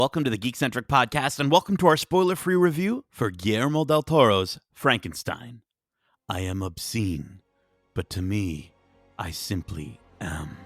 Welcome to the Geekcentric podcast, and welcome to our spoiler-free review for Guillermo del Toro's Frankenstein. I am obscene, but to me, I simply am.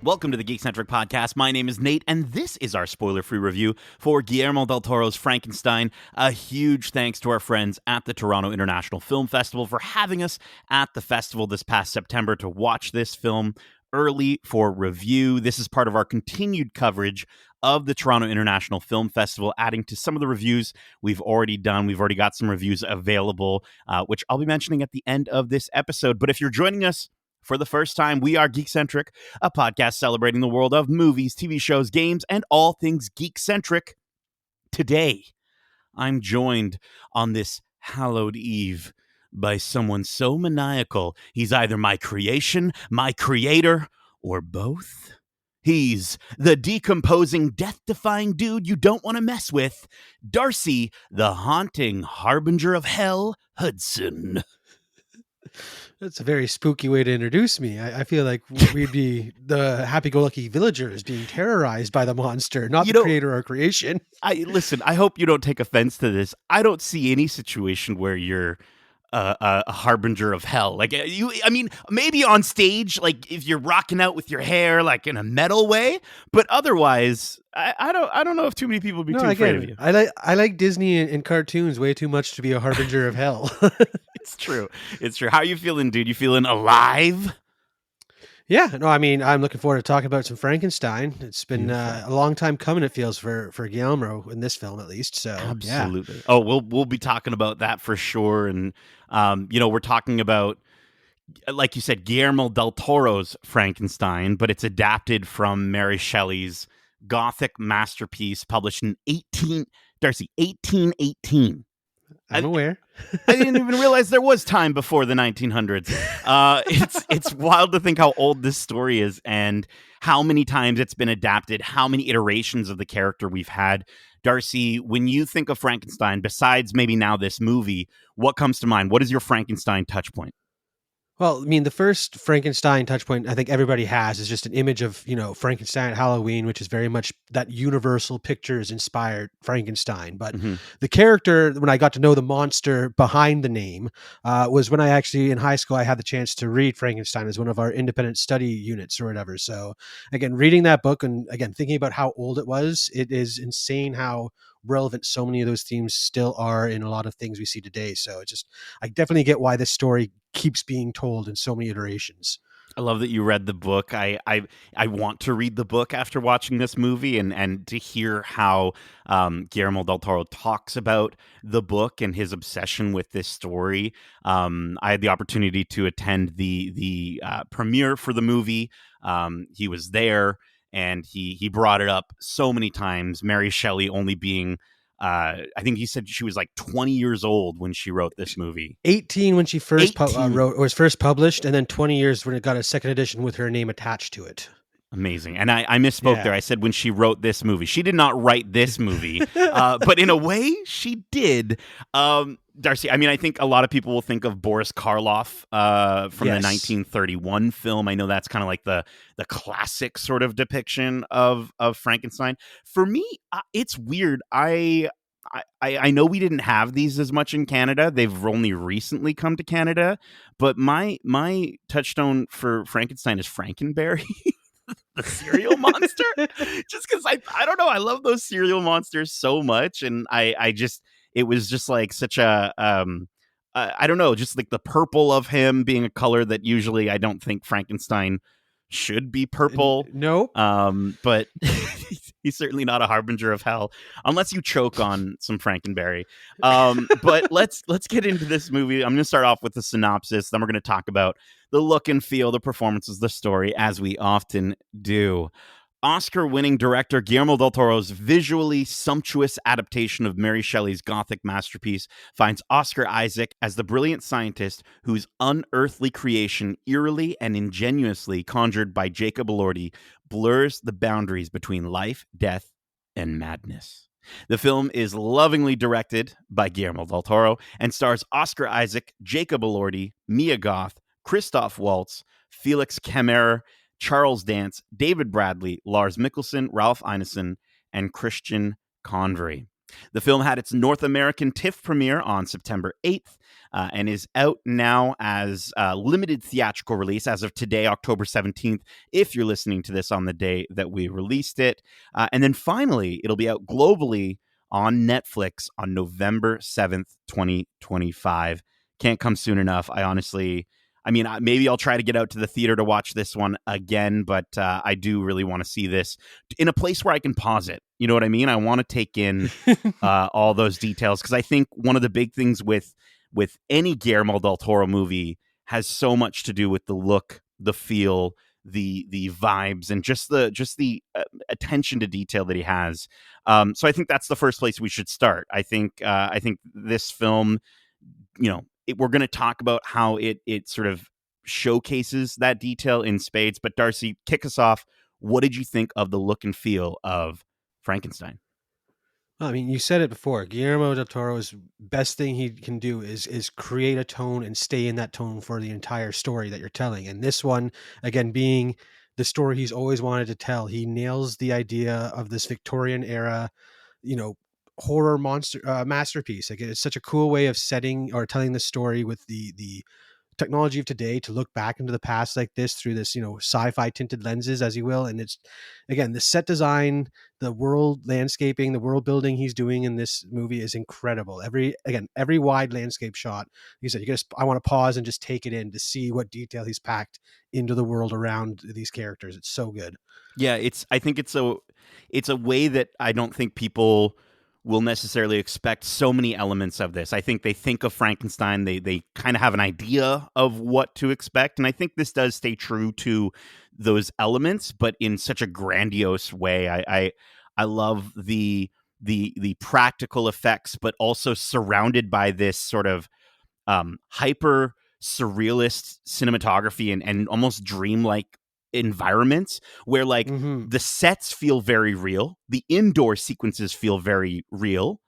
Welcome to the Geekcentric podcast. My name is Nate, and this is our spoiler-free review for Guillermo del Toro's Frankenstein. A huge thanks to our friends at the Toronto International Film Festival for having us at the festival this past September to watch this film early for review. This is part of our continued coverage of the Toronto International Film Festival, adding to some of the reviews we've already done. We've already got some reviews available, which I'll be mentioning at the end of this episode. But if you're joining us for the first time, we are Geekcentric, a podcast celebrating the world of movies, TV shows, games, and all things geek-centric. Today, I'm joined on this hallowed eve by someone so maniacal, he's either my creation, my creator, or both. He's the decomposing, death-defying dude you don't want to mess with, Darcy, the haunting harbinger of hell, Hudson. That's a very spooky way to introduce me. I feel like we'd be the happy-go-lucky villagers being terrorized by the monster, not the creator or creation. Listen, I hope you don't take offense to this. I don't see any situation where you're a harbinger of hell. Like maybe on stage, like if you're rocking out with your hair, like in a metal way, but otherwise, I don't know if too many people would be too afraid of you. I like Disney and cartoons way too much to be a harbinger of hell. It's true. How are you feeling, dude? You feeling alive? Yeah, no, I mean, I'm looking forward to talking about some Frankenstein. It's been a long time coming, it feels, for Guillermo in this film, at least. So, absolutely. Yeah. Oh, we'll be talking about that for sure. And, we're talking about, like you said, Guillermo del Toro's Frankenstein, but it's adapted from Mary Shelley's Gothic masterpiece published in 1818. I'm aware. I didn't even realize there was time before the 1900s. It's wild to think how old this story is and how many times it's been adapted, how many iterations of the character we've had. Darcy, when you think of Frankenstein, besides maybe now this movie, what comes to mind? What is your Frankenstein touch point? Well, I mean, the first Frankenstein touchpoint I think everybody has is just an image of, Frankenstein at Halloween, which is very much that Universal Pictures inspired Frankenstein. But the character, when I got to know the monster behind the name, was when I actually, in high school, I had the chance to read Frankenstein as one of our independent study units or whatever. So again, reading that book and again, thinking about how old it is insane how relevant so many of those themes still are in a lot of things we see today. So I definitely get why this story keeps being told in so many iterations. I love that you read the book. I want to read the book after watching this movie and to hear how Guillermo del Toro talks about the book and his obsession with this story. I had the opportunity to attend the premiere for the movie. He was there. And he brought it up so many times. Mary Shelley only being, I think he said she was like 20 years old when she wrote this movie. 18 when she first was first published, and then 20 years when it got a second edition with her name attached to it. Amazing. And I misspoke there. I said when she wrote this movie. She did not write this movie, but in a way, she did. Darcy, I mean, I think a lot of people will think of Boris Karloff from the 1931 film. I know that's kind of like the classic sort of depiction of Frankenstein. For me, it's weird. I know we didn't have these as much in Canada. They've only recently come to Canada. But my touchstone for Frankenstein is Frankenberry. The cereal monster, just because I don't know, I love those cereal monsters so much, and it was just like such a I don't know, just like the purple of him being a color that usually I don't think Frankenstein should be purple. No, but he's certainly not a harbinger of hell unless you choke on some Frankenberry. But let's get into this movie. I'm going to start off with the synopsis. Then we're going to talk about the look and feel, the performances, the story, as we often do. Oscar-winning director Guillermo del Toro's visually sumptuous adaptation of Mary Shelley's Gothic masterpiece finds Oscar Isaac as the brilliant scientist whose unearthly creation, eerily and ingenuously conjured by Jacob Elordi, blurs the boundaries between life, death, and madness. The film is lovingly directed by Guillermo del Toro and stars Oscar Isaac, Jacob Elordi, Mia Goth, Christoph Waltz, Felix Kemmerer, Charles Dance, David Bradley, Lars Mikkelsen, Ralph Ineson, and Christian Convery. The film had its North American TIFF premiere on September 8th and is out now as a limited theatrical release as of today, October 17th, if you're listening to this on the day that we released it. And then finally, it'll be out globally on Netflix on November 7th, 2025. Can't come soon enough. Maybe I'll try to get out to the theater to watch this one again, but I do really want to see this in a place where I can pause it. You know what I mean? I want to take in all those details, because I think one of the big things with any Guillermo del Toro movie has so much to do with the look, the feel, the vibes, and just the attention to detail that he has. So I think that's the first place we should start. I think this film, we're going to talk about how it sort of showcases that detail in spades. But Darcy, kick us off. What did you think of the look and feel of Frankenstein? I mean, you said it before. Guillermo del Toro's best thing he can do is create a tone and stay in that tone for the entire story that you're telling. And this one, again, being the story he's always wanted to tell, he nails the idea of this Victorian era, horror monster masterpiece. Like, it's such a cool way of setting or telling the story with the technology of today, to look back into the past like this through this, sci-fi tinted lenses, as you will. And it's, again, the set design, the world landscaping, the world building he's doing in this movie is incredible. Every wide landscape shot, he said, I want to pause and just take it in to see what detail he's packed into the world around these characters. It's so good. Yeah, I think it's a way that I don't think people will necessarily expect so many elements of this. I think they think of Frankenstein, they kind of have an idea of what to expect, and I think this does stay true to those elements, but in such a grandiose way. I love the practical effects, but also surrounded by this sort of hyper surrealist cinematography and almost dreamlike environments where the sets feel very real, the indoor sequences feel very real,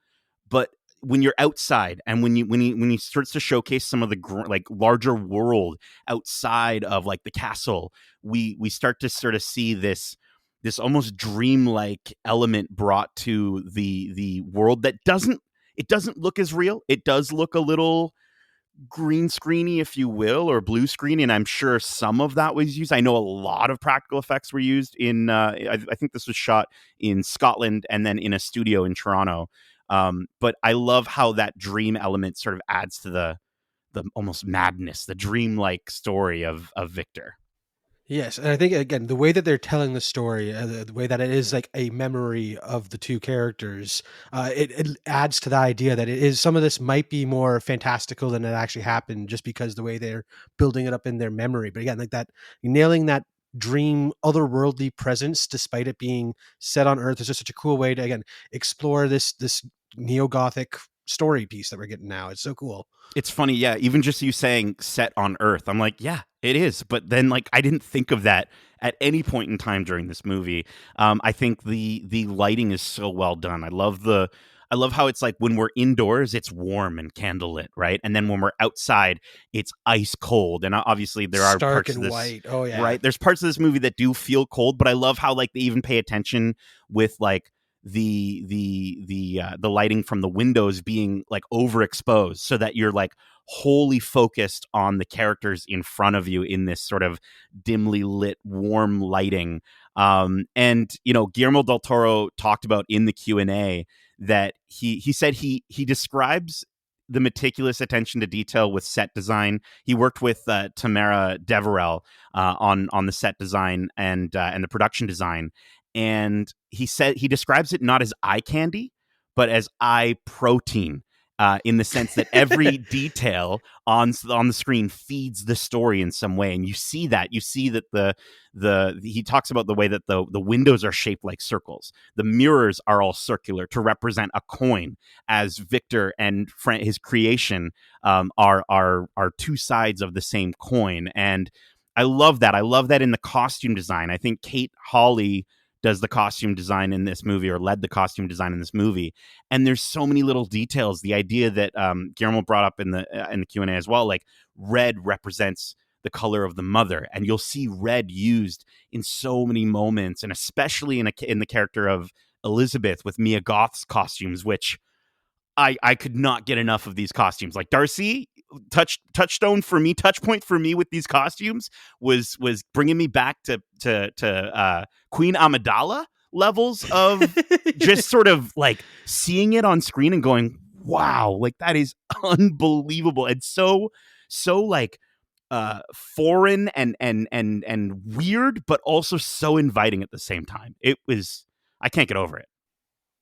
but when you're outside and when he starts to showcase some of the larger world outside of the castle, we start to sort of see this almost dreamlike element brought to the world that doesn't look as real. It does look a little green screeny, if you will, or blue screeny, and I'm sure some of that was used. I know a lot of practical effects were used in I think this was shot in Scotland and then in a studio in Toronto, but I love how that dream element sort of adds to the almost madness, the dreamlike story of Victor. Yes, and I think, again, the way that they're telling the story, the way that it is like a memory of the two characters, it adds to the idea that it is, some of this might be more fantastical than it actually happened, just because the way they're building it up in their memory. But again, like that, nailing that dream otherworldly presence despite it being set on Earth is just such a cool way to, again, explore this neo-Gothic story piece that we're getting now. It's so cool. It's funny, yeah, even just you saying set on Earth, I'm like, yeah, it is. But then I didn't think of that at any point in time during this movie. I think the lighting is so well done. I love how it's like when we're indoors, it's warm and candlelit, right? And then when we're outside, it's ice cold. And obviously there are Stark parts and of this, white. Oh yeah, right? There's parts of this movie that do feel cold, but I love how they even pay attention with the lighting from the windows being overexposed, so that you're wholly focused on the characters in front of you in this sort of dimly lit warm lighting. And Guillermo del Toro talked about in the Q&A that he said he describes the meticulous attention to detail with set design. He worked with Tamara Deverell on the set design and the production design. And he said he describes it not as eye candy, but as eye protein, in the sense that every detail on the screen feeds the story in some way. And you see that he talks about the way that the windows are shaped like circles. The mirrors are all circular to represent a coin, as Victor and his creation are two sides of the same coin. And I love that. I love that in the costume design. I think Kate Hawley does the costume design in this movie, or led the costume design in this movie. And there's so many little details. The idea that Guillermo brought up in the Q&A as well, like red represents the color of the mother, and you'll see red used in so many moments, and especially in the character of Elizabeth with Mia Goth's costumes, which I could not get enough of these costumes. Like Darcy, touch point for me with these costumes was bringing me back to Queen Amidala levels of just sort of like seeing it on screen and going, wow, like that is unbelievable, and so like foreign and weird, but also so inviting at the same time. I can't get over it.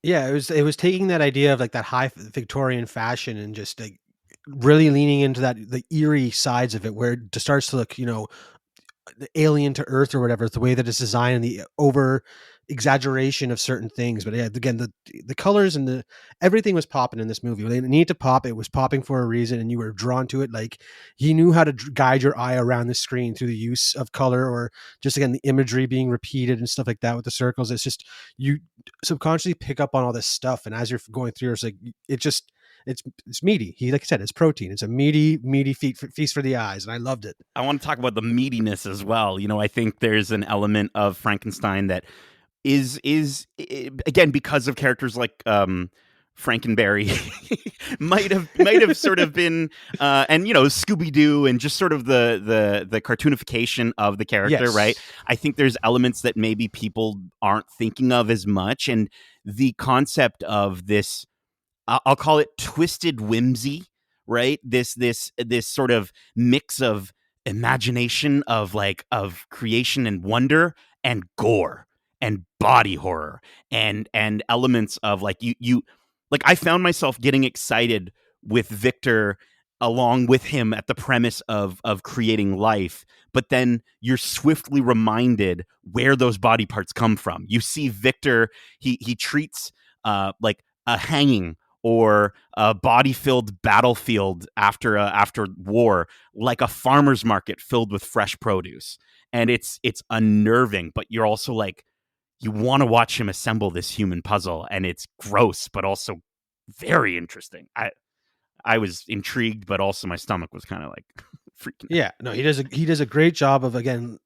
Yeah, it was taking that idea of like that high Victorian fashion and just like really leaning into that the eerie sides of it, where it just starts to look, the alien to Earth or whatever, the way that it's designed and the over exaggeration of certain things. But yeah, again, the colors and everything was popping in this movie. They needed to pop. It was popping for a reason, and you were drawn to it. Like he knew how to guide your eye around the screen through the use of color, or just again the imagery being repeated and stuff like that with the circles. It's just you subconsciously pick up on all this stuff, and as you're going through, it's like it's meaty. Like I said, it's protein. It's a meaty feast for the eyes, and I loved it. I want to talk about the meatiness as well. I think there's an element of Frankenstein that is again, because of characters like Frankenberry might have sort of been and Scooby-Doo, and just sort of the cartoonification of the character. Yes. Right. I think there's elements that maybe people aren't thinking of as much, and the concept of this, I'll call it twisted whimsy, right? This sort of mix of imagination, of creation and wonder, and gore and body horror, and elements of you I found myself getting excited with Victor along with him at the premise of creating life, but then you're swiftly reminded where those body parts come from. You see Victor, he treats like a hanging or a body-filled battlefield after war like a farmer's market filled with fresh produce, and it's unnerving. But you're also like, you want to watch him assemble this human puzzle, and it's gross, but also very interesting. I was intrigued, but also my stomach was kind of like freaking out. Yeah, no, he does a great job of, again,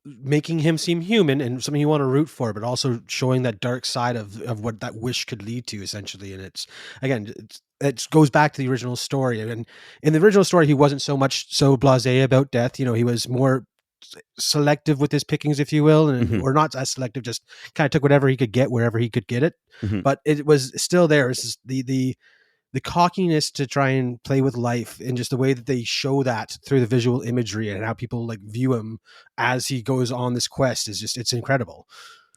making him seem human and something you want to root for, but also showing that dark side of what that wish could lead to, essentially. And it's, again, it goes back to the original story. And in the original story, he wasn't so blasé about death. He was more selective with his pickings, if you will, and or not as selective, just kind of took whatever he could get wherever he could get it. But it was still there. It's just the cockiness to try and play with life, and just the way that they show that through the visual imagery and how people view him as he goes on this quest is just, it's incredible.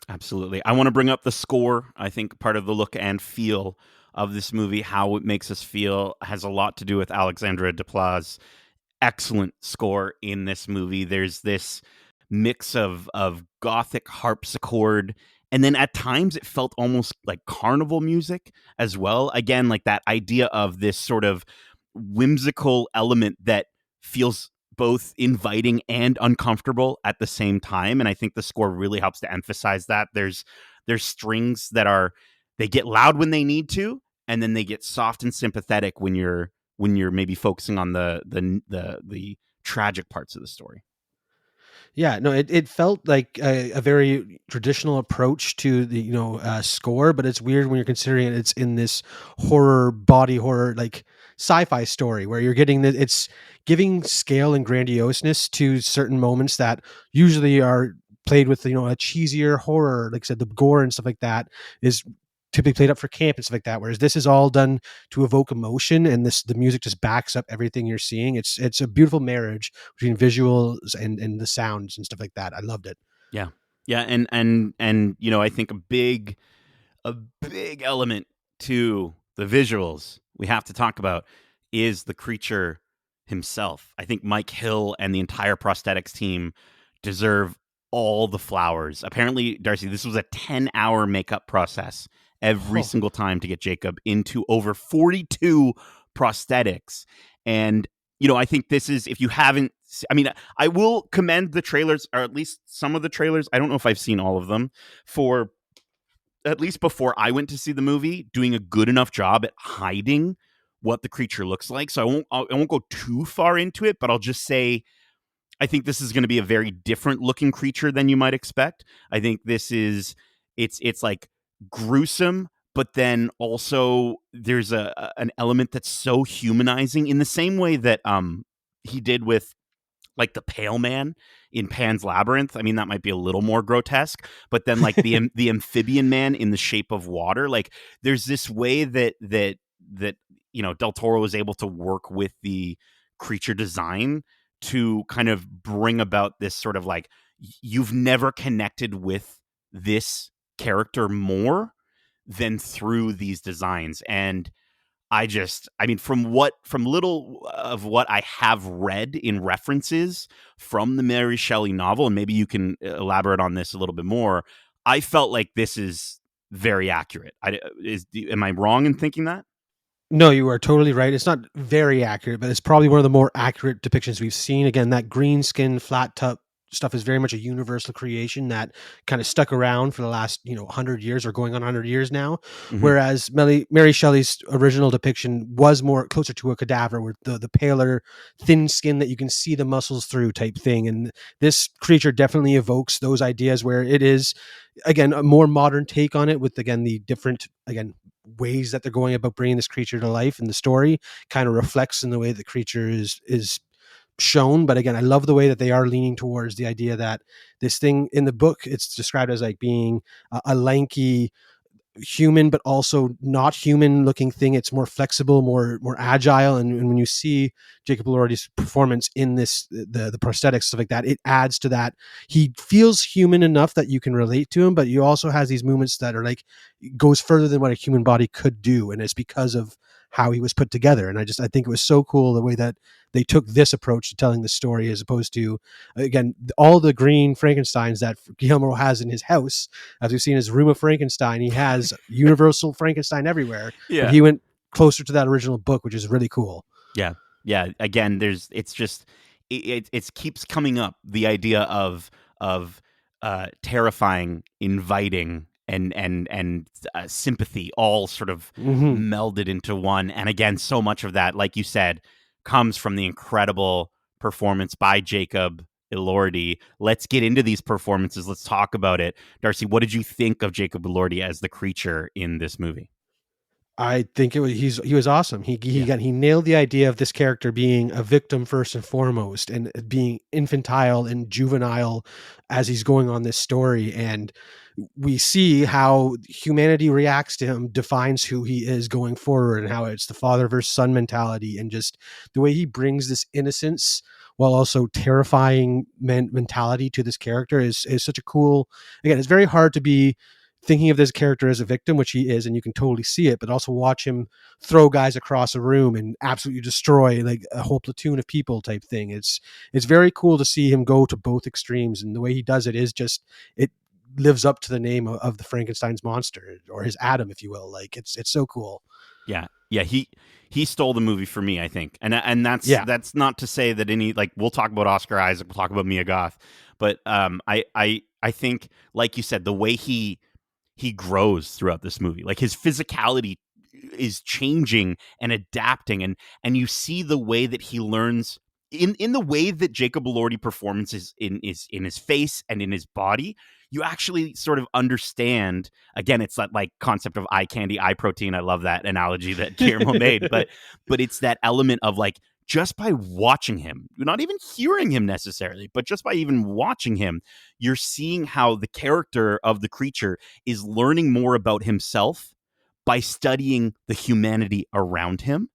Absolutely. I want to bring up the score. I think part of the look and feel of this movie, how it makes us feel, has a lot to do with Alexandre Desplat's excellent score in this movie. There's this mix of gothic harpsichord, and then at times it felt almost like carnival music as well. Again, like that idea of this sort of whimsical element that feels both inviting and uncomfortable at the same time. And I think the score really helps to emphasize that. There's strings that they get loud when they need to, and then they get soft and sympathetic when you're maybe focusing on the tragic parts of the story. Yeah, no, it felt like a very traditional approach to the score, but it's weird when you're considering it's in this body horror, like sci-fi story, where you're getting it's giving scale and grandioseness to certain moments that usually are played with a cheesier horror. Like I said, the gore and stuff like that is typically played up for camp and stuff like that, whereas this is all done to evoke emotion, and the music just backs up everything you're seeing. It's a beautiful marriage between visuals and the sounds and stuff like that. I loved it. Yeah, and I think a big element to the visuals we have to talk about is the creature himself. I think Mike Hill and the entire prosthetics team deserve all the flowers. Apparently, Darcy, this was a 10-hour makeup process every single time to get Jacob into over 42 prosthetics. And, I think this is, if you haven't I mean, I will commend the trailers, or at least some of the trailers. I don't know if I've seen all of them, for at least before I went to see the movie, doing a good enough job at hiding what the creature looks like. So I won't go too far into it, but I'll just say I think this is going to be a very different looking creature than you might expect. I think this is it's like gruesome, but then also there's an element that's so humanizing in the same way that he did with like the Pale Man in Pan's Labyrinth. I mean, that might be a little more grotesque, but then like the amphibian man in The Shape of Water, like there's this way that Del Toro is able to work with the creature design to kind of bring about this sort of like you've never connected with this character more than through these designs. And I mean, from little of what I have read in references from the Mary Shelley novel, and maybe you can elaborate on this a little bit more, I felt like this is very accurate. Am I wrong in thinking that? No, you are totally right. It's not very accurate, but it's probably one of the more accurate depictions we've seen. Again, that green skin, flat top stuff is very much a universal creation that kind of stuck around for the last, 100 years or going on 100 years now. Mm-hmm. Whereas Mary Shelley's original depiction was more closer to a cadaver with the paler, thin skin that you can see the muscles through type thing. And this creature definitely evokes those ideas where it is, again, a more modern take on it with, again, the different, again, ways that they're going about bringing this creature to life, and the story kind of reflects in the way the creature is shown. But again, I love the way that they are leaning towards the idea that this thing in the book, it's described as like being a lanky human but also not human looking thing. It's more flexible, more agile, and when you see Jacob Elordi's performance in this, the prosthetics, stuff like that, it adds to that. He feels human enough that you can relate to him, but you also has these movements that are like goes further than what a human body could do, and it's because of how he was put together. And I think it was so cool the way that they took this approach to telling the story, as opposed to, again, all the green Frankensteins that Guillermo has in his house. As we've seen his room of Frankenstein, he has universal Frankenstein everywhere, but he went closer to that original book, which is really cool. Yeah. Yeah. Again, it's just, it keeps coming up. The idea of terrifying, inviting, and sympathy all sort of melded into one. And again, so much of that, like you said, comes from the incredible performance by Jacob Elordi. Let's get into these performances. Let's talk about it. Darcy, what did you think of Jacob Elordi as the creature in this movie? I think he was awesome. He nailed the idea of this character being a victim first and foremost, and being infantile and juvenile as he's going on this story. And we see how humanity reacts to him defines who he is going forward, and how it's the father versus son mentality, and just the way he brings this innocence while also terrifying mentality to this character is such a cool. Again, it's very hard to be thinking of this character as a victim, which he is, and you can totally see it, but also watch him throw guys across a room and absolutely destroy like a whole platoon of people type thing. It's very cool to see him go to both extremes, and the way he does it is just, it lives up to the name of the Frankenstein's monster, or his Adam, if you will. Like it's so cool. Yeah. He stole the movie for me, I think. And that's not to say that any, like, we'll talk about Oscar Isaac, we'll talk about Mia Goth, but I think, like you said, the way he grows throughout this movie, like his physicality is changing and adapting, and you see the way that he learns in the way that Jacob Elordi performances in his face and in his body. You actually sort of understand, again, it's that like concept of eye candy, eye protein. I love that analogy that Guillermo made, but it's that element of like, just by watching him, not even hearing him necessarily, but just by even watching him, you're seeing how the character of the creature is learning more about himself by studying the humanity around him.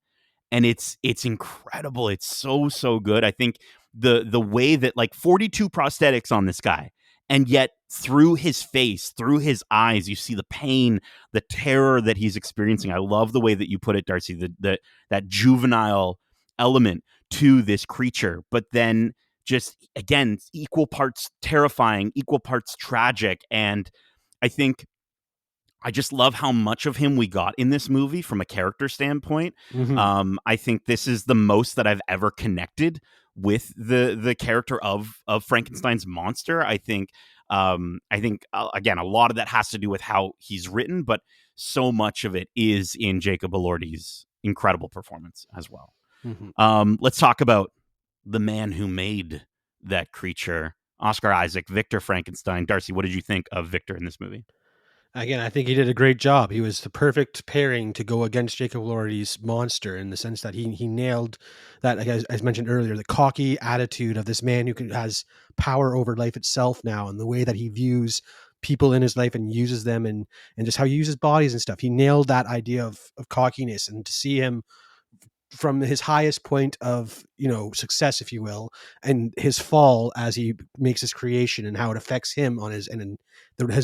And it's incredible. It's so good. I think the way that, like, 42 prosthetics on this guy, and yet through his face, through his eyes, you see the pain, the terror that he's experiencing. I love the way that you put it, Darcy, that juvenile element to this creature, but then just, again, equal parts terrifying, equal parts tragic. And I think I just love how much of him we got in this movie from a character standpoint. I think this is the most that I've ever connected with the character of Frankenstein's monster. I think again, a lot of that has to do with how he's written, but so much of it is in Jacob Elordi's incredible performance as well. Let's talk about the man who made that creature, Oscar Isaac, Victor Frankenstein. Darcy, what did you think of Victor in this movie? Again, I think he did a great job. He was the perfect pairing to go against Jacob Elordi's monster, in the sense that he nailed that, like as mentioned earlier, the cocky attitude of this man has power over life itself now, and the way that he views people in his life and uses them, and just how he uses bodies and stuff. He nailed that idea of cockiness, and to see him from his highest point of success, if you will, and his fall as he makes his creation, and how it affects him on his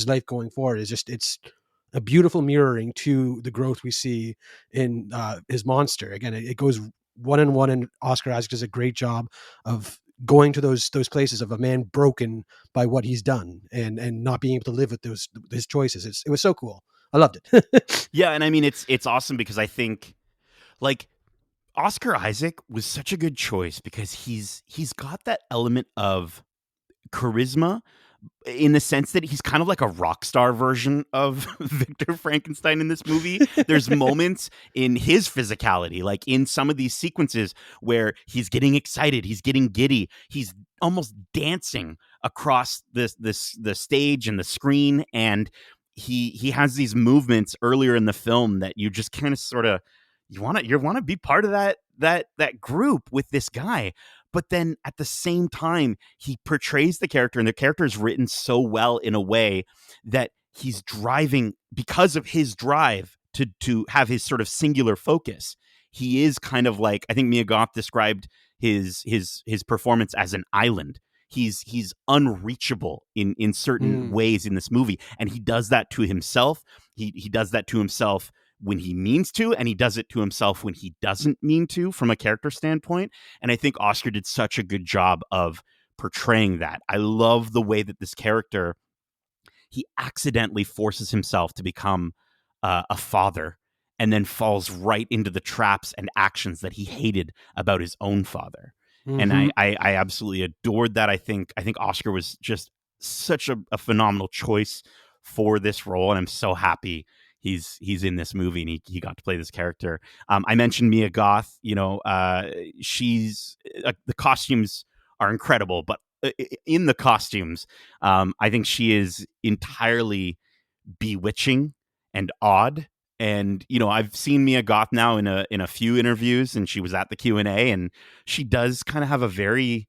life going forward, is just, it's a beautiful mirroring to the growth we see in his monster. Again, it goes one on one, and Oscar Isaac does a great job of going to those places of a man broken by what he's done, and not being able to live with his choices. It was so cool. I loved it. Yeah, and I mean it's awesome because I think, like, Oscar Isaac was such a good choice because he's got that element of charisma, in the sense that he's kind of like a rock star version of Victor Frankenstein in this movie. There's moments in his physicality, like in some of these sequences, where he's getting excited, he's getting giddy, he's almost dancing across the stage and the screen, and he has these movements earlier in the film that you just kind of sort of, you want to be part of that group with this guy. But then at the same time, he portrays the character, and the character is written so well in a way that he's driving, because of his drive to have his sort of singular focus. He is kind of like, I think Mia Goth described his performance as an island. He's unreachable in certain ways in this movie, and he does that to himself. He does that to himself when he means to, and he does it to himself when he doesn't mean to, from a character standpoint. And I think Oscar did such a good job of portraying that. I love the way that this character, he accidentally forces himself to become a father, and then falls right into the traps and actions that he hated about his own father. And I absolutely adored that. I think Oscar was just such a phenomenal choice for this role, and I'm so happy he's in this movie, and he got to play this character. I mentioned Mia Goth. She's the costumes are incredible, but in the costumes, I think she is entirely bewitching and odd. And I've seen Mia Goth now in a few interviews, and she was at the Q&A, and she does kind of have a very,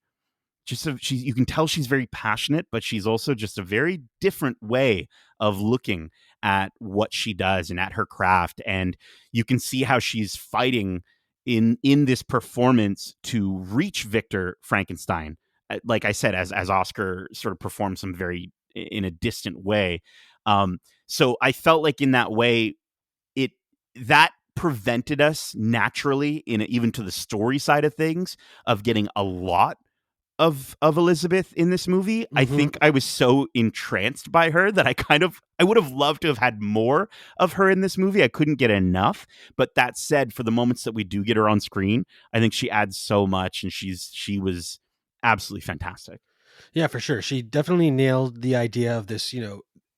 you can tell she's very passionate, but she's also just a very different way of looking at what she does and at her craft. And you can see how she's fighting in this performance to reach Victor Frankenstein. Like I said, as Oscar sort of performs him very in a distant way. So I felt like in that way, that prevented us naturally, even to the story side of things, of getting a lot of Elizabeth in this movie. I think I was so entranced by her that I would have loved to have had more of her in this movie. I couldn't get enough. But that said, for the moments that we do get her on screen, I think she adds so much, and she was absolutely fantastic. Yeah, for sure. She definitely nailed the idea of this,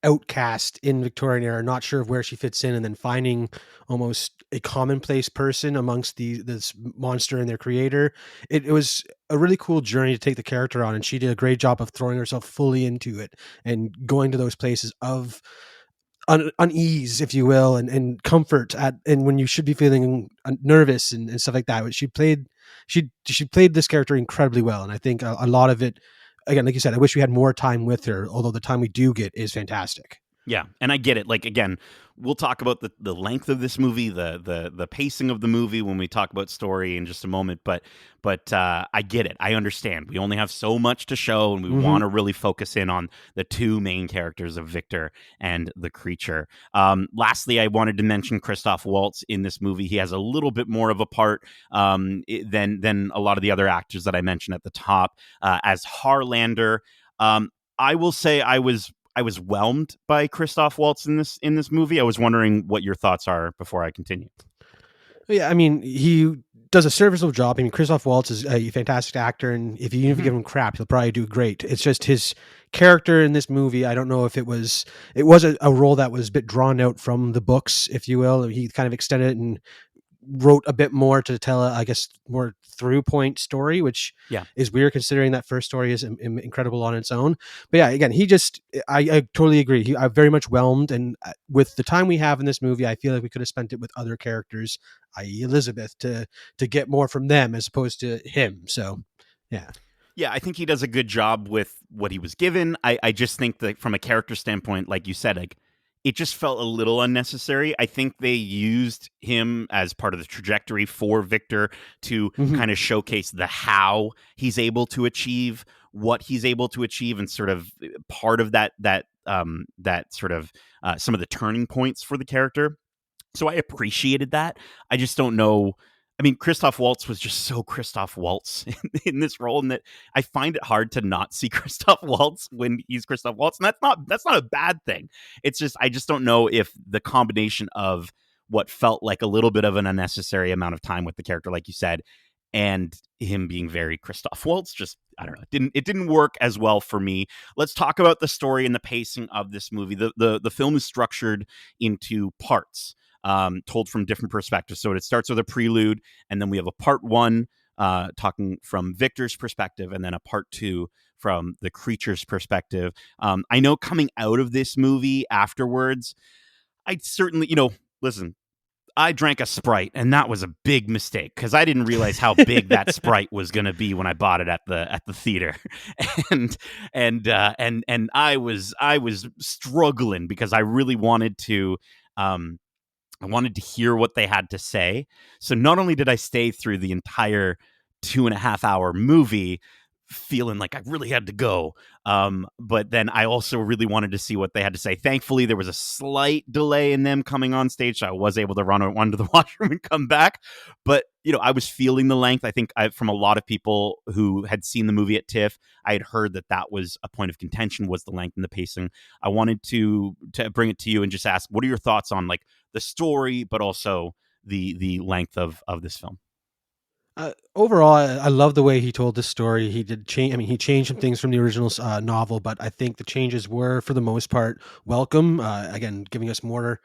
outcast in Victorian era, not sure of where she fits in, and then finding almost a commonplace person amongst this monster and their creator. It was a really cool journey to take the character on, and she did a great job of throwing herself fully into it and going to those places of unease, if you will, and comfort and when you should be feeling nervous and stuff like that. She played this character incredibly well, and I think a lot of it, again, like you said, I wish we had more time with her, although the time we do get is fantastic. Yeah, and I get it. Like, again, we'll talk about the length of this movie, the pacing of the movie when we talk about story in just a moment. But I get it. I understand. We only have so much to show, and we want to really focus in on the two main characters of Victor and the creature. Lastly, I wanted to mention Christoph Waltz in this movie. He has a little bit more of a part than a lot of the other actors that I mentioned at the top as Harlander. I will say I was I was whelmed by Christoph Waltz in this movie. I was wondering what your thoughts are before I continue. Yeah, I mean, he does a serviceable job. I mean, Christoph Waltz is a fantastic actor, and if you even give him crap, he'll probably do great. It's just his character in this movie. I don't know if it was a role that was a bit drawn out from the books, if you will. He kind of extended it and wrote a bit more to tell I guess more through point story, which Yeah. is weird considering that first story is incredible on its own. But yeah, again, I totally agree. I'm very much whelmed, and with the time we have in this movie, I feel like we could have spent it with other characters, i.e. Elizabeth, to get more from them as opposed to him. So yeah. Yeah, I think he does a good job with what he was given. I just think that from a character standpoint, like you said, like it just felt a little unnecessary. I think they used him as part of the trajectory for Victor to kind of showcase the how he's able to achieve what he's able to achieve, and sort of part of that sort of some of the turning points for the character. So I appreciated that. I just don't know. I mean, Christoph Waltz was just so Christoph Waltz in this role, and that I find it hard to not see Christoph Waltz when he's Christoph Waltz, and that's not a bad thing. It's just I just don't know if the combination of what felt like a little bit of an unnecessary amount of time with the character, like you said, and him being very Christoph Waltz, just I don't know, it didn't work as well for me. Let's talk about the story and the pacing of this movie. The film is structured into parts. Told from different perspectives. So it starts with a prelude, and then we have a part one talking from Victor's perspective, and then a part two from the creature's perspective. I know coming out of this movie afterwards, I certainly, listen, I drank a Sprite, and that was a big mistake because I didn't realize how big that Sprite was going to be when I bought it at the theater, and I was struggling because I really wanted to. I wanted to hear what they had to say. So not only did I stay through the entire 2.5 hour movie feeling like I really had to go, but then I also really wanted to see what they had to say. Thankfully, there was a slight delay in them coming on stage, so I was able to run to the washroom and come back. But I was feeling the length. I think from a lot of people who had seen the movie at TIFF, I had heard that was a point of contention, was the length and the pacing. I wanted to bring it to you and just ask, what are your thoughts on like the story, but also the length of this film? Overall, I love the way he told this story. He did change. I mean, he changed some things from the original novel, but I think the changes were, for the most part, welcome. Again, giving us more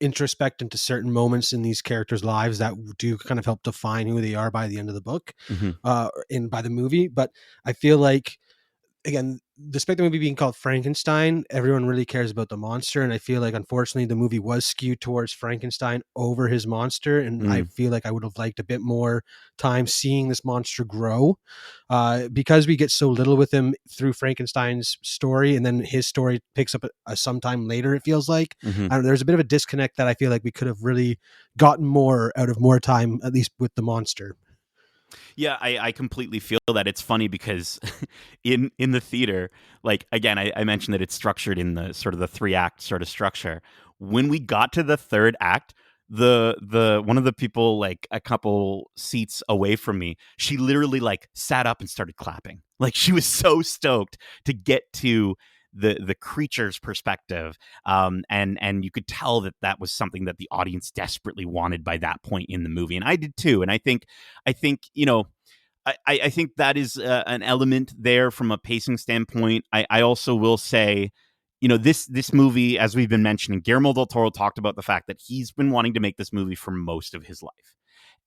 introspect into certain moments in these characters' lives that do kind of help define who they are by the end of the book, and by the movie. But I feel like, again, despite the movie being called Frankenstein, everyone really cares about the monster, and I feel like unfortunately the movie was skewed towards Frankenstein over his monster, and I feel like I would have liked a bit more time seeing this monster grow, because we get so little with him through Frankenstein's story, and then his story picks up sometime later. It feels like there's a bit of a disconnect that I feel like we could have really gotten more out of more time, at least with the monster. Yeah, I completely feel that. It's funny because in the theater, like again, I mentioned that it's structured in the sort of the 3-act sort of structure. When we got to the third act, the one of the people like a couple seats away from me, she literally like sat up and started clapping. Like she was so stoked to get to the creature's perspective, and you could tell that was something that the audience desperately wanted by that point in the movie, and I did too. And I think I think that is an element there from a pacing standpoint. I also will say, this movie, as we've been mentioning, Guillermo del Toro talked about the fact that he's been wanting to make this movie for most of his life,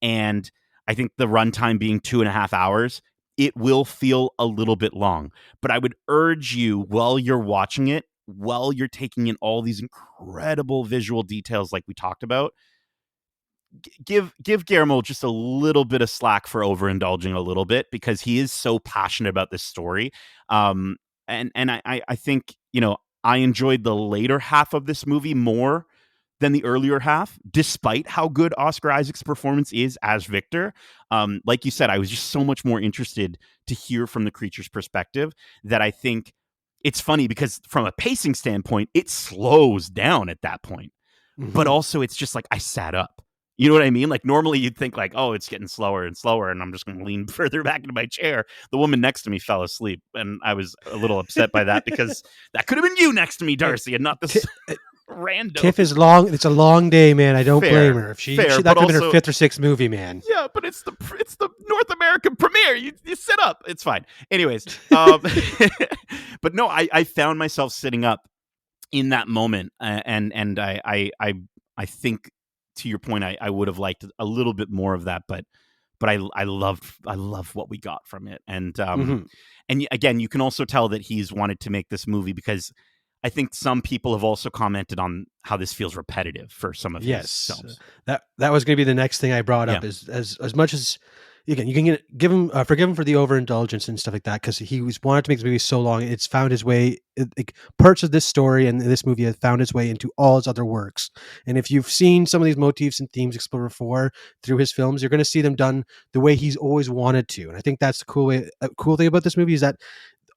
and I think the runtime being 2.5 hours, it will feel a little bit long. But I would urge you, while you're watching it, while you're taking in all these incredible visual details like we talked about, give Guillermo just a little bit of slack for overindulging a little bit, because he is so passionate about this story. And I think, I enjoyed the later half of this movie more than the earlier half, despite how good Oscar Isaac's performance is as Victor. Like you said, I was just so much more interested to hear from the creature's perspective, that I think it's funny because from a pacing standpoint, it slows down at that point. But also it's just like I sat up. You know what I mean? Like normally you'd think like, oh, it's getting slower and slower, and I'm just going to lean further back into my chair. The woman next to me fell asleep, and I was a little upset by that because that could have been you next to me, Hey, Darcy, and not Ti- this rando. Tiff is long. It's a long day, man. I don't blame Fair, her. If fair, that but could have been her also, fifth or sixth movie, man. yeah, but it's the North American premiere. You sit up, it's fine. Anyways, but no, I found myself sitting up in that moment, and I think to your point, I would have liked a little bit more of that, but I loved what we got from it, Hmm. and again, you can also tell that he's wanted to make this movie because I think some people have also commented on how this feels repetitive for some of his Yes, films. that was going to be the next thing I brought Yeah. up. Is as much as again, you can give him forgive him for the overindulgence and stuff like that because he was wanted to make this movie so long. It's found his way. Like, parts of this story and this movie have found its way into all his other works. And if you've seen some of these motifs and themes explored before through his films, you're going to see them done the way he's always wanted to. And I think that's the cool way. A cool thing about this movie is that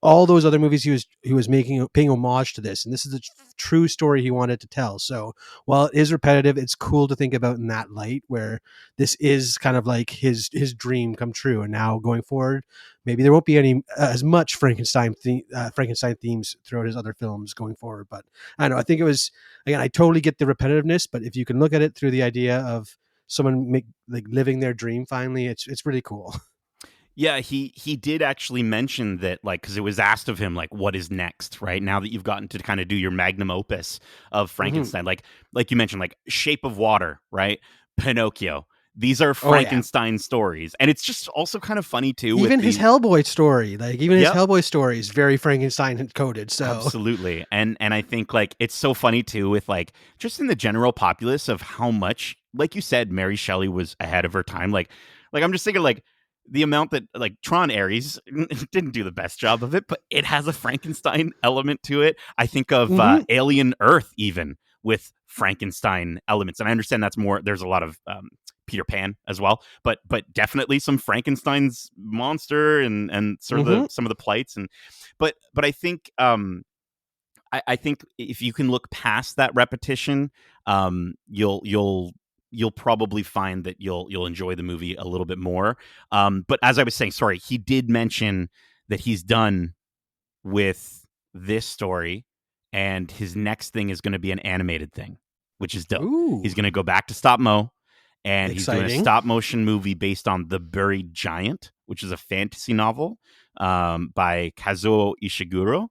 all those other movies he was making paying homage to this, and this is the true story he wanted to tell. So while it is repetitive, it's cool to think about in that light where this is kind of like his dream come true. And now going forward, maybe there won't be any as much Frankenstein themes throughout his other films going forward. But I don't know, I think it was, again, I totally get the repetitiveness, but if you can look at it through the idea of someone like living their dream finally, it's really cool. Yeah, he did actually mention that, like, because it was asked of him, like, what is next, right? Now that you've gotten to kind of do your magnum opus of Hmm. Frankenstein, like you mentioned, like Shape of Water, right? Pinocchio. These are Oh yeah. Frankenstein stories, and it's just also kind of funny too with Even his the Hellboy story, like even his yep, Hellboy story is very Frankenstein coded. So, absolutely, and I think like it's so funny too with like just in the general populace of how much, like you said, Mary Shelley was ahead of her time. Like I'm just thinking like the amount that like Tron Ares didn't do the best job of it, but it has a Frankenstein element to it. I think of hmm. Alien Earth even with Frankenstein elements, and I understand that's more. There's a lot of Peter Pan as well, but definitely some Frankenstein's monster and sort of the Hmm. some of the plights and but I think I think if you can look past that repetition, you'll probably find that you'll enjoy the movie a little bit more. But as I was saying, sorry, he did mention that he's done with this story, and his next thing is going to be an animated thing, which is dope. He's Ooh, going to go back to stop mo, and he's doing a exciting. stop motion movie based on The Buried Giant, which is a fantasy novel by Kazuo Ishiguro.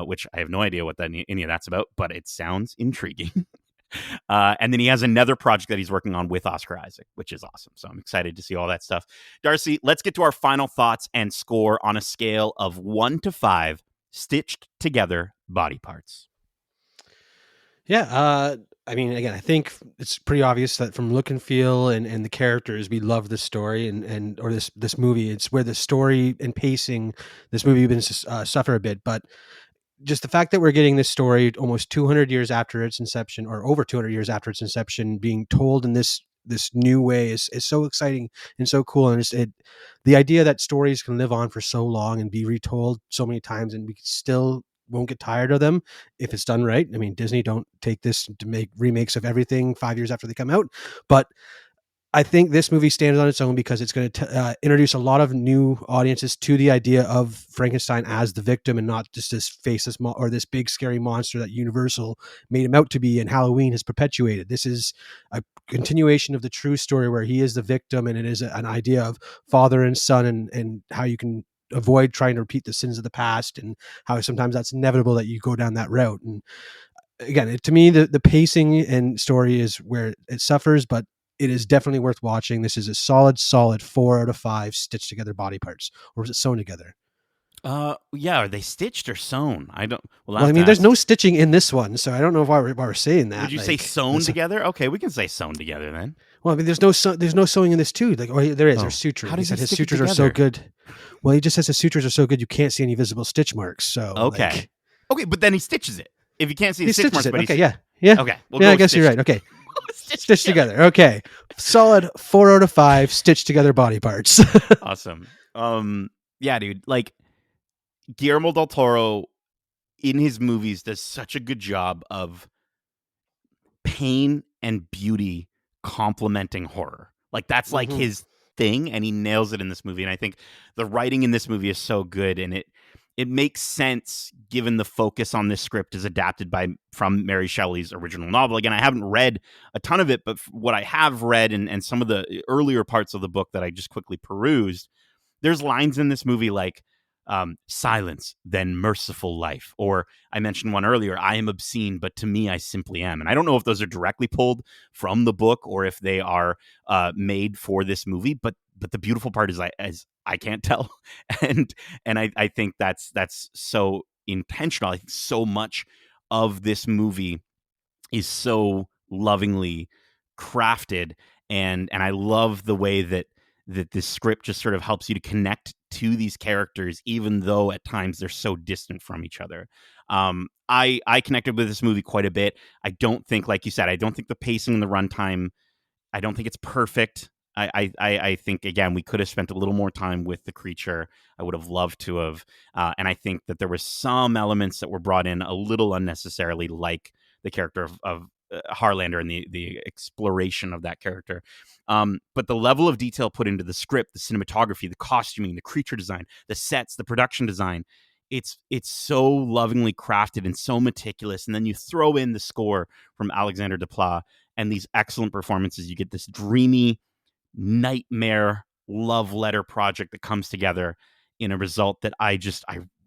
Which I have no idea what any of that's about, but it sounds intriguing. And then he has another project that he's working on with Oscar Isaac, which is awesome. So I'm excited to see all that stuff. Darcy, let's get to our final thoughts and score on a scale of 1 to 5 stitched together body parts. Yeah, I mean, again, I think it's pretty obvious that from look and feel and the characters, we love this story and or this movie. It's where the story and pacing, this movie been suffer a bit, but just the fact that we're getting this story almost 200 years after its inception, or over 200 years after its inception, being told in this new way is so exciting and so cool. And the idea that stories can live on for so long and be retold so many times and we still won't get tired of them if it's done right. I mean, Disney don't take this to make remakes of everything 5 years after they come out, but I think this movie stands on its own because it's going to introduce a lot of new audiences to the idea of Frankenstein as the victim and not just this faceless or this big scary monster that Universal made him out to be and Halloween has perpetuated. This is a continuation of the true story where he is the victim, and it is an idea of father and son and how you can avoid trying to repeat the sins of the past and how sometimes that's inevitable that you go down that route. And again, to me, the pacing and story is where it suffers, but it is definitely worth watching. This is a solid 4 out of 5 stitched together body parts, or was it sewn together? Yeah, are they stitched or sewn? I don't. We'll Well, have I to mean, there's ask. no stitching in this one, so I don't know why we're saying Would that. you say Like, sewn together? Okay, we can say sewn together then. well, I mean, there's no sewing in this too. Like, oh, there is. There's Oh, how suturing. He does he said his stick it sutures are so together? good. Well, he just says his sutures are so good you can't see any visible stitch marks. So, Okay, like, okay, but then he stitches it. If you can't see the he stitch stitches marks, it. but Okay, he's yeah, yeah, okay. We'll yeah. go I with guess you're stitched. right. Okay, Stitched stitched together. together. Okay, solid 4 out of 5 stitched together body parts. Awesome. Yeah, dude. Like Guillermo del Toro in his movies does such a good job of pain and beauty complementing horror. Like that's like his thing, and he nails it in this movie. And I think the writing in this movie is so good, and it makes sense given the focus on this script is adapted from Mary Shelley's original novel. Again, I haven't read a ton of it, but what I have read and some of the earlier parts of the book that I just quickly perused, there's lines in this movie like silence, then merciful life. Or I mentioned one earlier, I am obscene, but to me, I simply am. And I don't know if those are directly pulled from the book or if they are made for this movie. But the beautiful part is I can't tell. and I think that's so intentional. I think so much of this movie is so lovingly crafted. And I love the way that this script just sort of helps you to connect to these characters, even though at times they're so distant from each other. I connected with this movie quite a bit. I don't think, like you said, I don't think the pacing and the runtime, I don't think it's perfect. I think, again, we could have spent a little more time with the creature. I would have loved to have. And I think that there were some elements that were brought in a little unnecessarily, like the character of Harlander and the exploration of that character. But the level of detail put into the script, the cinematography, the costuming, the creature design, the sets, the production design, it's so lovingly crafted and so meticulous. And then you throw in the score from Alexander Desplat and these excellent performances. You get this dreamy nightmare love letter project that comes together in a result that I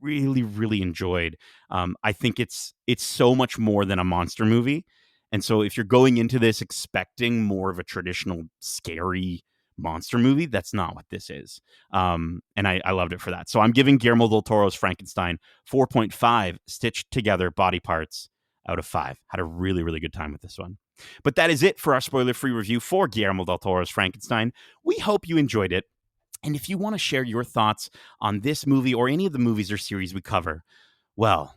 really, really enjoyed. I think it's so much more than a monster movie. And so if you're going into this expecting more of a traditional scary monster movie, that's not what this is. And I loved it for that. So I'm giving Guillermo del Toro's Frankenstein 4.5 stitched together body parts out of 5. Had a really, really good time with this one. But that is it for our spoiler-free review for Guillermo del Toro's Frankenstein. We hope you enjoyed it. And if you want to share your thoughts on this movie or any of the movies or series we cover, well,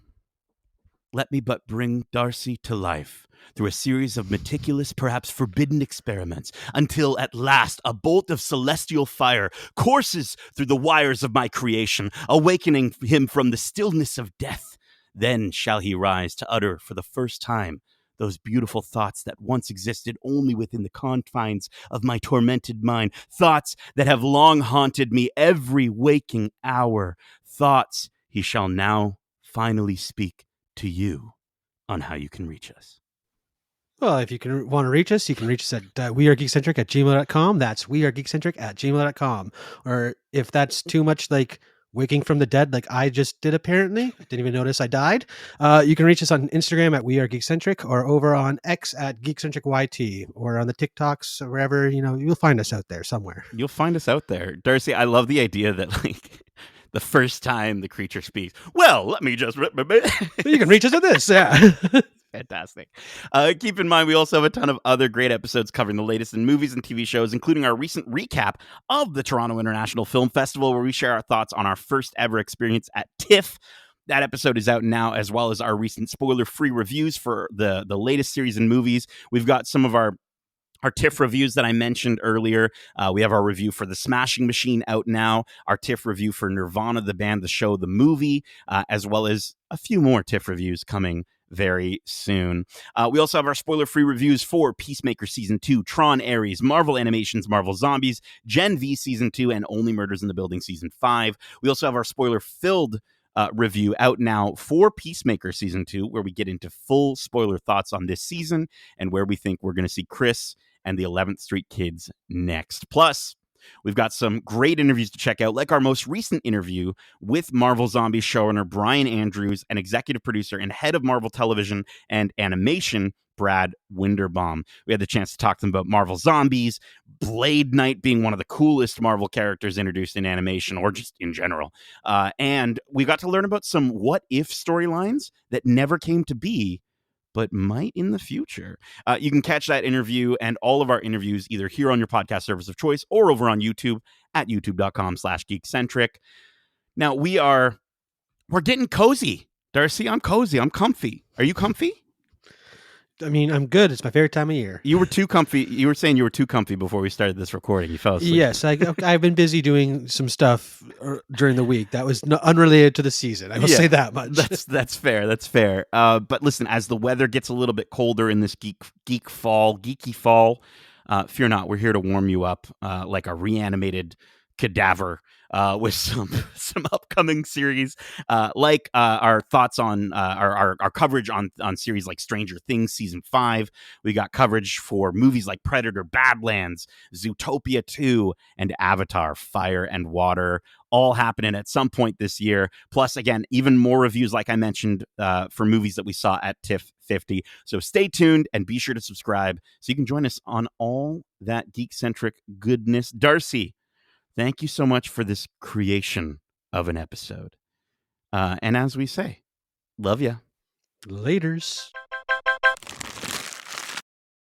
let me but bring Darcy to life through a series of meticulous, perhaps forbidden experiments, until at last a bolt of celestial fire courses through the wires of my creation, awakening him from the stillness of death. Then shall he rise to utter for the first time those beautiful thoughts that once existed only within the confines of my tormented mind, thoughts that have long haunted me every waking hour, thoughts he shall now finally speak to you on how you can reach us. Well, if you want to reach us, you can reach us at wearegeekcentric@gmail.com. That's wearegeekcentric@gmail.com. Or if that's too much like waking from the dead, like I just did apparently, I didn't even notice I died. You can reach us on Instagram at wearegeekcentric, or over on X at geekcentricyt, or on the TikToks, or wherever, you'll find us out there somewhere. You'll find us out there. Darcy, I love the idea that like the first time the creature speaks, well, let me just... You can reach us at this, yeah. Fantastic. Keep in mind, we also have a ton of other great episodes covering the latest in movies and TV shows, including our recent recap of the Toronto International Film Festival, where we share our thoughts on our first ever experience at TIFF. That episode is out now, as well as our recent spoiler-free reviews for the latest series and movies. We've got some of our TIFF reviews that I mentioned earlier. We have our review for The Smashing Machine out now, our TIFF review for Nirvana, the band, the show, the movie, as well as a few more TIFF reviews coming very soon. We also have our spoiler-free reviews for Peacemaker Season 2, Tron Ares, Marvel Animations, Marvel Zombies, Gen V Season 2, and Only Murders in the Building Season 5. We also have our spoiler-filled review out now for Peacemaker Season 2, where we get into full spoiler thoughts on this season and where we think we're going to see Chris and the 11th Street Kids next. Plus, we've got some great interviews to check out, like our most recent interview with Marvel Zombies showrunner Brian Andrews and executive producer and head of Marvel Television and Animation, Brad Winderbaum. We had the chance to talk to them about Marvel Zombies, Blade Knight being one of the coolest Marvel characters introduced in animation, or just in general. And we got to learn about some what-if storylines that never came to be, but might in the future. You can catch that interview and all of our interviews either here on your podcast service of choice or over on YouTube at youtube.com/geekcentric. Now, we're getting cozy. Darcy, I'm cozy. I'm comfy. Are you comfy? I mean, I'm good. It's my favorite time of year. You were too comfy. You were saying you were too comfy before we started this recording. You fell asleep. Yes, I've been busy doing some stuff during the week that was unrelated to the season. I will say that much. That's fair. That's fair. But listen, as the weather gets a little bit colder in this geeky fall, fear not, we're here to warm you up like a reanimated cadaver with some upcoming series, like our thoughts on our coverage on series like Stranger Things season 5. We got coverage for movies like Predator, Badlands, Zootopia 2, and Avatar: Fire and Water, all happening at some point this year. Plus, again, even more reviews, like I mentioned, for movies that we saw at TIFF 50. So stay tuned and be sure to subscribe so you can join us on all that Geekcentric goodness. Darcy, thank you so much for this creation of an episode. And as we say, love ya. Laters.